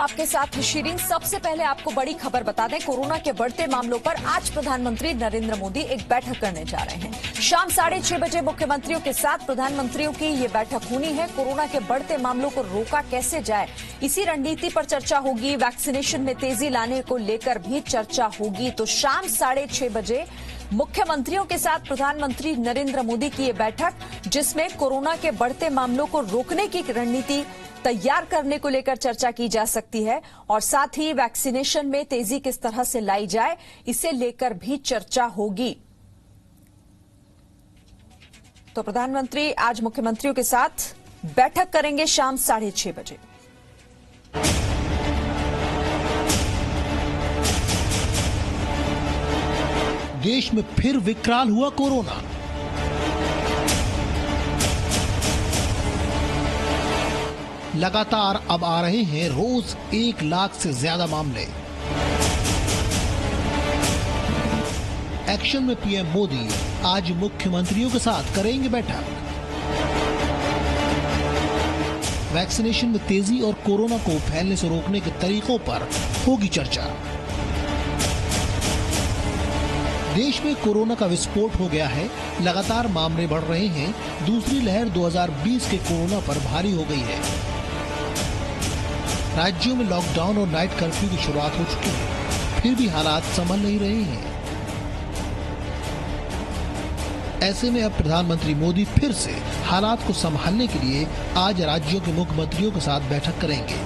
आपके साथ शिरीन। सबसे पहले आपको बड़ी खबर बता दें, कोरोना के बढ़ते मामलों पर आज प्रधानमंत्री नरेंद्र मोदी एक बैठक करने जा रहे हैं। शाम 6:30 बजे मुख्यमंत्रियों के साथ प्रधानमंत्रियों की ये बैठक होनी है। कोरोना के बढ़ते मामलों को रोका कैसे जाए, इसी रणनीति पर चर्चा होगी। वैक्सीनेशन में तेजी लाने को लेकर भी चर्चा होगी। तो शाम 6:30 बजे मुख्यमंत्रियों के साथ प्रधानमंत्री नरेंद्र मोदी की ये बैठक, जिसमें कोरोना के बढ़ते मामलों को रोकने की रणनीति तैयार करने को लेकर चर्चा की जा सकती है और साथ ही वैक्सीनेशन में तेजी किस तरह से लाई जाए, इसे लेकर भी चर्चा होगी। तो प्रधानमंत्री आज मुख्यमंत्रियों के साथ बैठक करेंगे शाम 6:30 बजे। देश में फिर विकराल हुआ कोरोना। लगातार अब आ रहे हैं रोज 1 लाख से ज्यादा मामले। एक्शन में पीएम मोदी आज मुख्यमंत्रियों के साथ करेंगे बैठक। वैक्सीनेशन में तेजी और कोरोना को फैलने से रोकने के तरीकों पर होगी चर्चा। देश में कोरोना का विस्फोट हो गया है, लगातार मामले बढ़ रहे हैं। दूसरी लहर 2020 के कोरोना पर भारी हो गई है। राज्यों में लॉकडाउन और नाइट कर्फ्यू की शुरुआत हो चुकी है, फिर भी हालात संभल नहीं रहे हैं। ऐसे में अब प्रधानमंत्री मोदी फिर से हालात को संभालने के लिए आज राज्यों के मुख्यमंत्रियों के साथ बैठक करेंगे।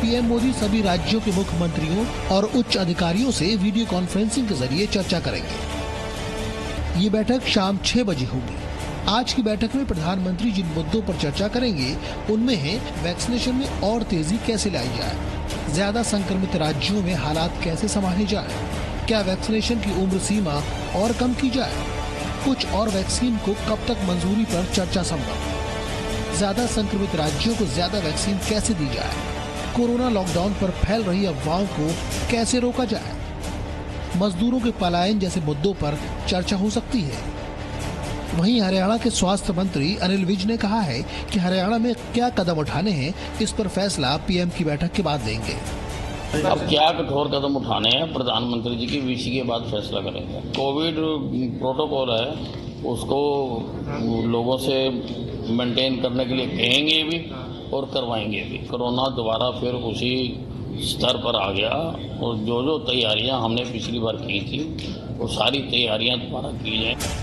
पीएम मोदी सभी राज्यों के मुख्यमंत्रियों और उच्च अधिकारियों से वीडियो कॉन्फ्रेंसिंग के जरिए चर्चा करेंगे। ये बैठक शाम 6 बजे होगी। आज की बैठक में प्रधानमंत्री जिन मुद्दों पर चर्चा करेंगे उनमें है वैक्सीनेशन में और तेजी कैसे लाई जाए, ज्यादा संक्रमित राज्यों में हालात कैसे संभाले जाए, क्या वैक्सीनेशन की उम्र सीमा और कम की जाए, कुछ और वैक्सीन को कब तक मंजूरी पर चर्चा संभव, ज्यादा संक्रमित राज्यों को ज्यादा वैक्सीन कैसे दी जाए, कोरोना लॉकडाउन पर फैल रही अफवाहों को कैसे रोका जाए, मजदूरों के पलायन जैसे मुद्दों पर चर्चा हो सकती है। वहीं हरियाणा के स्वास्थ्य मंत्री अनिल विज ने कहा है कि हरियाणा में क्या कदम उठाने हैं, इस पर फैसला पीएम की बैठक के बाद देंगे। अब क्या कठोर कदम उठाने हैं प्रधानमंत्री जी की वीसी के बाद फैसला करेंगे। कोविड प्रोटोकॉल है, उसको लोगों से मेंटेन करने के लिए कहेंगे भी और करवाएंगे भी। कोरोना दोबारा फिर उसी स्तर पर आ गया और जो तैयारियां हमने पिछली बार की थी वो सारी तैयारियां दोबारा की जाए।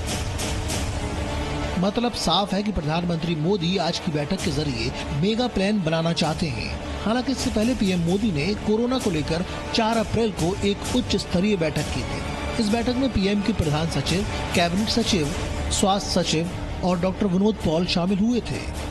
मतलब साफ है कि प्रधानमंत्री मोदी आज की बैठक के जरिए मेगा प्लान बनाना चाहते हैं। हालांकि इससे पहले पीएम मोदी ने कोरोना को लेकर 4 अप्रैल को एक उच्च स्तरीय बैठक की थी। इस बैठक में पीएम के प्रधान सचिव, कैबिनेट सचिव, स्वास्थ्य सचिव और डॉक्टर विनोद पॉल शामिल हुए थे।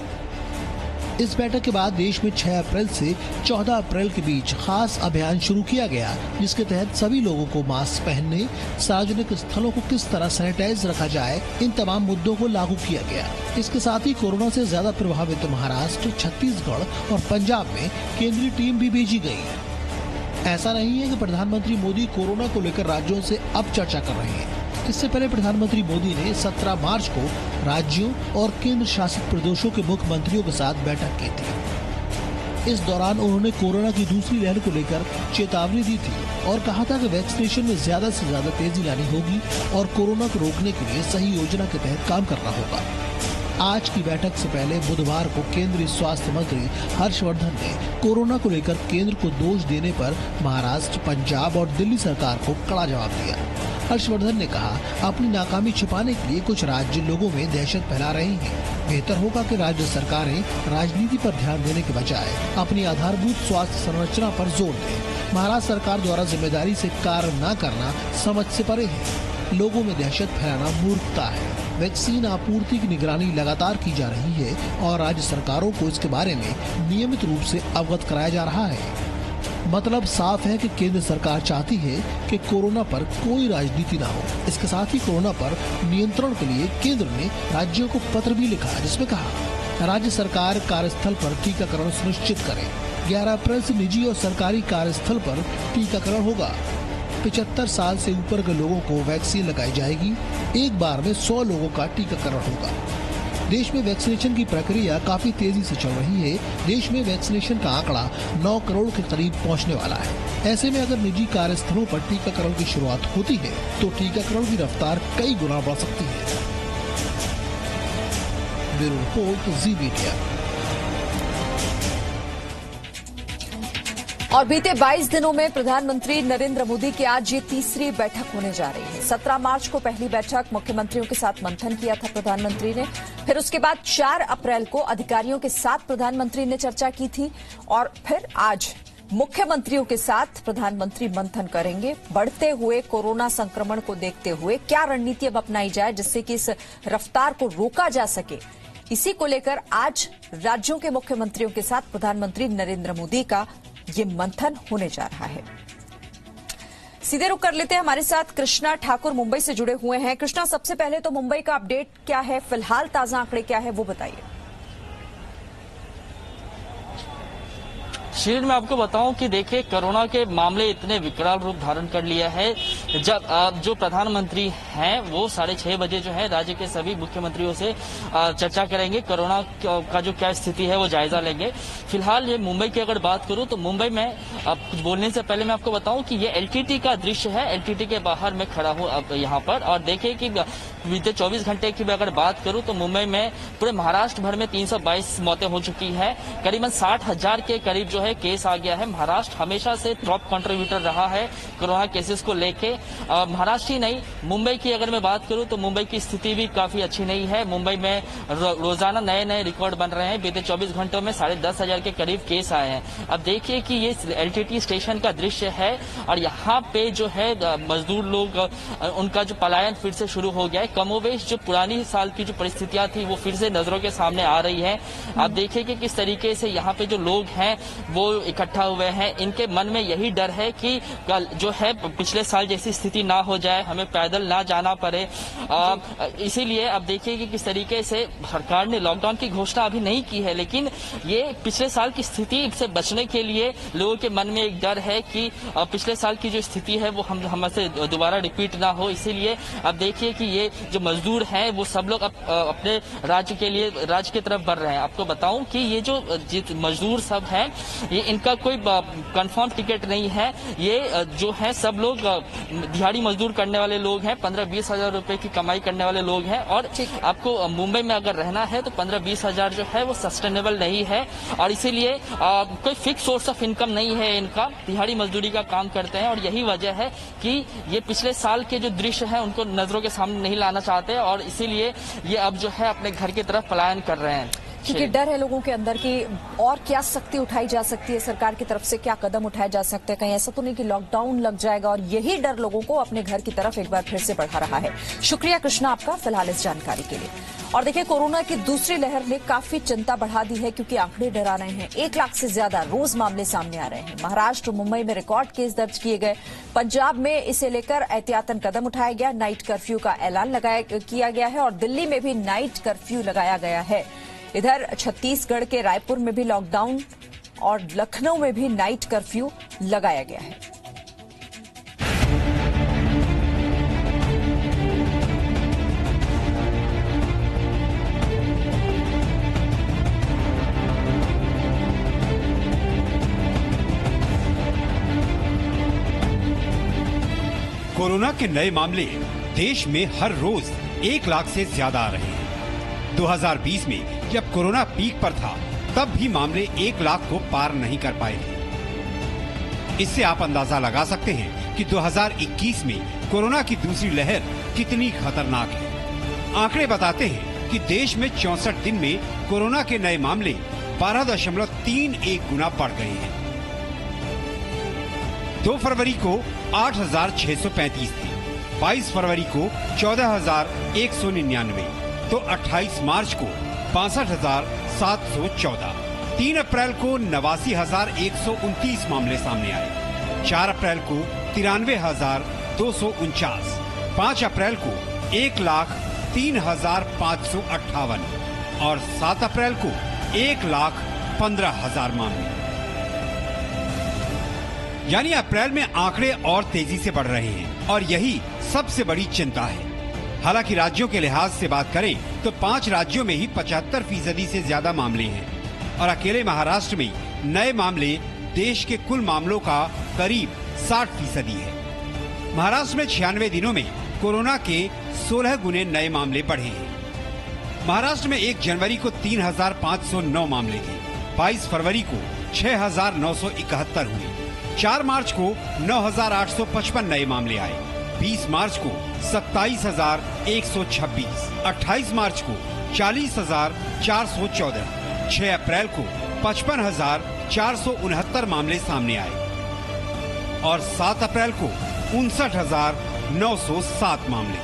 इस बैठक के बाद देश में 6 अप्रैल से 14 अप्रैल के बीच खास अभियान शुरू किया गया, जिसके तहत सभी लोगों को मास्क पहनने, सार्वजनिक स्थलों को किस तरह सैनिटाइज रखा जाए, इन तमाम मुद्दों को लागू किया गया। इसके साथ ही कोरोना से ज्यादा प्रभावित महाराष्ट्र, छत्तीसगढ़ और पंजाब में केंद्रीय टीम भी भेजी गई। ऐसा नहीं है कि प्रधानमंत्री मोदी कोरोना को लेकर राज्यों से अब चर्चा कर रहे हैं। इससे पहले प्रधानमंत्री मोदी ने 17 मार्च को राज्यों और केंद्र शासित प्रदेशों के मुख्यमंत्रियों के साथ बैठक की थी। इस दौरान उन्होंने कोरोना की दूसरी लहर को लेकर चेतावनी दी थी और कहा था कि वैक्सीनेशन में ज्यादा से ज्यादा तेजी लानी होगी और कोरोना को रोकने के लिए सही योजना के तहत काम करना होगा। आज की बैठक से पहले बुधवार को केंद्रीय स्वास्थ्य मंत्री हर्षवर्धन ने कोरोना को लेकर केंद्र को दोष देने पर महाराष्ट्र, पंजाब और दिल्ली सरकार को कड़ा जवाब दिया। हर्षवर्धन ने कहा, अपनी नाकामी छिपाने के लिए कुछ राज्य लोगों में दहशत फैला रहे हैं। बेहतर होगा कि राज्य सरकारें राजनीति पर ध्यान देने के बजाय अपनी आधारभूत स्वास्थ्य संरचना पर जोर दें। महाराष्ट्र सरकार द्वारा जिम्मेदारी से कार्य न करना समझ से परे है। लोगों में दहशत फैलाना मूर्खता है। वैक्सीन आपूर्ति की निगरानी लगातार की जा रही है और राज्य सरकारों को इसके बारे में नियमित रूप से अवगत कराया जा रहा है। मतलब साफ है कि केंद्र सरकार चाहती है कि कोरोना पर कोई राजनीति न हो। इसके साथ ही कोरोना पर नियंत्रण के लिए केंद्र ने राज्यों को पत्र भी लिखा, जिसमें कहा राज्य सरकार कार्यस्थल पर टीकाकरण सुनिश्चित करे। 11 अप्रैल से निजी और सरकारी कार्यस्थल पर टीकाकरण होगा। 75 साल से ऊपर के लोगों को वैक्सीन लगाई जाएगी। एक बार में 100 लोगों का टीकाकरण होगा। देश में वैक्सीनेशन की प्रक्रिया काफी तेजी से चल रही है। देश में वैक्सीनेशन का आंकड़ा 9 करोड़ के करीब पहुंचने वाला है। ऐसे में अगर निजी कार्यस्थलों पर टीकाकरण की शुरुआत होती है तो टीकाकरण की रफ्तार कई गुना बढ़ सकती है। ब्यूरो रिपोर्ट, जी मीडिया। और बीते 22 दिनों में प्रधानमंत्री नरेंद्र मोदी की आज ये तीसरी बैठक होने जा रही है। 17 मार्च को पहली बैठक मुख्यमंत्रियों के साथ मंथन किया था प्रधानमंत्री ने। फिर उसके बाद 4 अप्रैल को अधिकारियों के साथ प्रधानमंत्री ने चर्चा की थी और फिर आज मुख्यमंत्रियों के साथ प्रधानमंत्री मंथन करेंगे। बढ़ते हुए कोरोना संक्रमण को देखते हुए क्या रणनीति अब अपनाई जाए जिससे कि इस रफ्तार को रोका जा सके, इसी को लेकर आज राज्यों के मुख्यमंत्रियों के साथ प्रधानमंत्री नरेंद्र मोदी का ये मंथन होने जा रहा है। सीधे रुक कर लेते हैं, हमारे साथ कृष्णा ठाकुर मुंबई से जुड़े हुए हैं। कृष्णा, सबसे पहले तो मुंबई का अपडेट क्या है, फिलहाल ताजा आंकड़े क्या है वो बताइए। शील मैं आपको बताऊं कि देखिए कोरोना के मामले इतने विकराल रूप धारण कर लिया है। जब जो प्रधानमंत्री हैं वो 6:30 बजे जो है राज्य के सभी मुख्यमंत्रियों से चर्चा करेंगे, कोरोना का जो क्या स्थिति है वो जायजा लेंगे। फिलहाल ये मुंबई की अगर बात करूं तो मुंबई में कुछ बोलने से पहले मैं आपको बताऊं कि ये एलटीटी का दृश्य है। एलटीटी के बाहर मैं खड़ा हूं अब यहाँ पर और देखिए कि बीते 24 घंटे की अगर बात करूं तो मुंबई में पूरे महाराष्ट्र भर में 322 मौतें हो चुकी है। करीबन 60,000 के करीब जो है केस आ गया है। महाराष्ट्र हमेशा से टॉप कंट्रीब्यूटर रहा है कोरोना केसेस को लेके। महाराष्ट्र ही नहीं, मुंबई की अगर मैं बात करूं तो मुंबई की स्थिति भी काफी अच्छी नहीं है। मुंबई में रोजाना नए नए रिकॉर्ड बन रहे हैं। बीते 24 घंटों में 10,500 के करीब केस आए हैं। अब देखिए कि ये एलटीटी स्टेशन का दृश्य है और यहाँ पे जो है मजदूर लोग उनका जो पलायन फिर से शुरू हो गया है। कमोवेश जो पुरानी साल की जो परिस्थितियां थी वो फिर से नजरों के सामने आ रही है। आप देखिए कि किस तरीके से यहाँ पे जो लोग हैं वो इकट्ठा हुए हैं। इनके मन में यही डर है कि कल जो है पिछले साल जैसी स्थिति ना हो जाए, हमें पैदल ना जाना पड़े। इसीलिए अब देखिए कि किस तरीके से सरकार ने लॉकडाउन की घोषणा अभी नहीं की है, लेकिन ये पिछले साल की स्थिति से बचने के लिए लोगों के मन में एक डर है कि पिछले साल की जो स्थिति है वो हमसे दोबारा रिपीट ना हो। इसीलिए अब देखिए कि ये जो मजदूर हैं वो सब लोग अपने राज्य के लिए राज्य की तरफ बढ़ रहे हैं। आपको बताऊं कि ये जो मजदूर सब हैं ये इनका कोई कंफर्म टिकट नहीं है। ये जो है सब लोग दिहाड़ी मजदूर करने वाले लोग हैं, 15-20 हजार रुपए की कमाई करने वाले लोग हैं। और आपको मुंबई में अगर रहना है तो 15-20 हजार जो है वो सस्टेनेबल नहीं है और इसीलिए कोई फिक्स सोर्स ऑफ इनकम नहीं है इनका। दिहाड़ी मजदूरी का काम करते हैं और यही वजह है कि ये पिछले साल के जो दृश्य है उनको नजरों के सामने नहीं लाना चाहते और इसीलिए ये अब जो है अपने घर की तरफ पलायन कर रहे हैं। क्योंकि डर है लोगों के अंदर कि और क्या सख्ती उठाई जा सकती है, सरकार की तरफ से क्या कदम उठाए जा सकते हैं, कहीं ऐसा तो नहीं कि लॉकडाउन लग जाएगा, और यही डर लोगों को अपने घर की तरफ एक बार फिर से बढ़ा रहा है। शुक्रिया कृष्णा आपका फिलहाल इस जानकारी के लिए। और देखिए कोरोना की दूसरी लहर ने काफी चिंता बढ़ा दी है क्योंकि आंकड़े डरा रहे हैं। 1 लाख से ज्यादा रोज मामले सामने आ रहे हैं। महाराष्ट्र, मुंबई में रिकॉर्ड केस दर्ज किए गए। पंजाब में इसे लेकर एहतियातन कदम उठाया गया, नाइट कर्फ्यू का ऐलान किया गया है और दिल्ली में भी नाइट कर्फ्यू लगाया गया है। इधर छत्तीसगढ़ के रायपुर में भी लॉकडाउन और लखनऊ में भी नाइट कर्फ्यू लगाया गया है। कोरोना के नए मामले देश में हर रोज 1 लाख से ज्यादा आ रहे हैं। 2020 में जब कोरोना पीक पर था तब भी मामले 1 लाख को पार नहीं कर पाए थे। इससे आप अंदाजा लगा सकते हैं कि 2021 में कोरोना की दूसरी लहर कितनी खतरनाक है। आंकड़े बताते हैं कि देश में 64 दिन में कोरोना के नए मामले 12.31 गुना बढ़ गए हैं। 2 फरवरी को 8,635 थे, 22 फरवरी को 14,199, तो 28 मार्च को 62,714, 3 अप्रैल को 89,129 मामले सामने आए, 4 अप्रैल को 93,249, 5 अप्रैल को 1,03,558 और 7 अप्रैल को 1,15,000 मामले। यानी अप्रैल में आंकड़े और तेजी से बढ़ रहे हैं और यही सबसे बड़ी चिंता है। हालांकि राज्यों के लिहाज से बात करें तो 5 राज्यों में ही 75% से ज्यादा मामले हैं और अकेले महाराष्ट्र में नए मामले देश के कुल मामलों का करीब 60% है। महाराष्ट्र में 96 दिनों में कोरोना के 16 गुने नए मामले बढ़े हैं। महाराष्ट्र में 1 जनवरी को 3,509 मामले थे, 22 फरवरी को 6,971 हुए, 4 मार्च को 9,855 नए मामले आए, 20 मार्च को 27,126, 28 मार्च को 40,414, 6 अप्रैल को 55,469 मामले सामने आए और 7 अप्रैल को 59,907 मामले।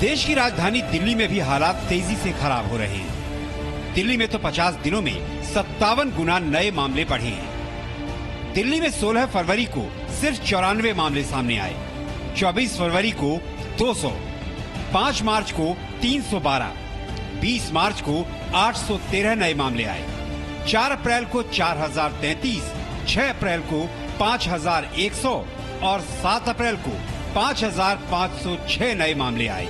देश की राजधानी दिल्ली में भी हालात तेजी से खराब हो रहे हैं। दिल्ली में तो 50 दिनों में 57 गुना नए मामले बढ़े हैं। दिल्ली में 16 फरवरी को सिर्फ 94 मामले सामने आए, 24 फरवरी को 200, 5 मार्च को 312, 20 मार्च को 813 नए मामले आए, 4 अप्रैल को 4,033, 6 अप्रैल को 5,100 और 7 अप्रैल को 5,506 नए मामले आए।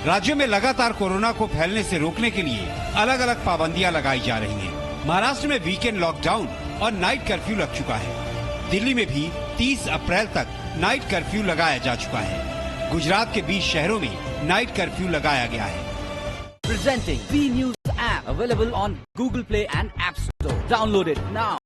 राज्यों में लगातार कोरोना को फैलने से रोकने के लिए अलग अलग पाबंदियां लगाई जा रही हैं। महाराष्ट्र में वीकेंड लॉकडाउन और नाइट कर्फ्यू लग चुका है। दिल्ली में भी 30 अप्रैल तक नाइट कर्फ्यू लगाया जा चुका है। गुजरात के 20 शहरों में नाइट कर्फ्यू लगाया गया है। Presenting V News app available on Google Play and App Store. Download it now.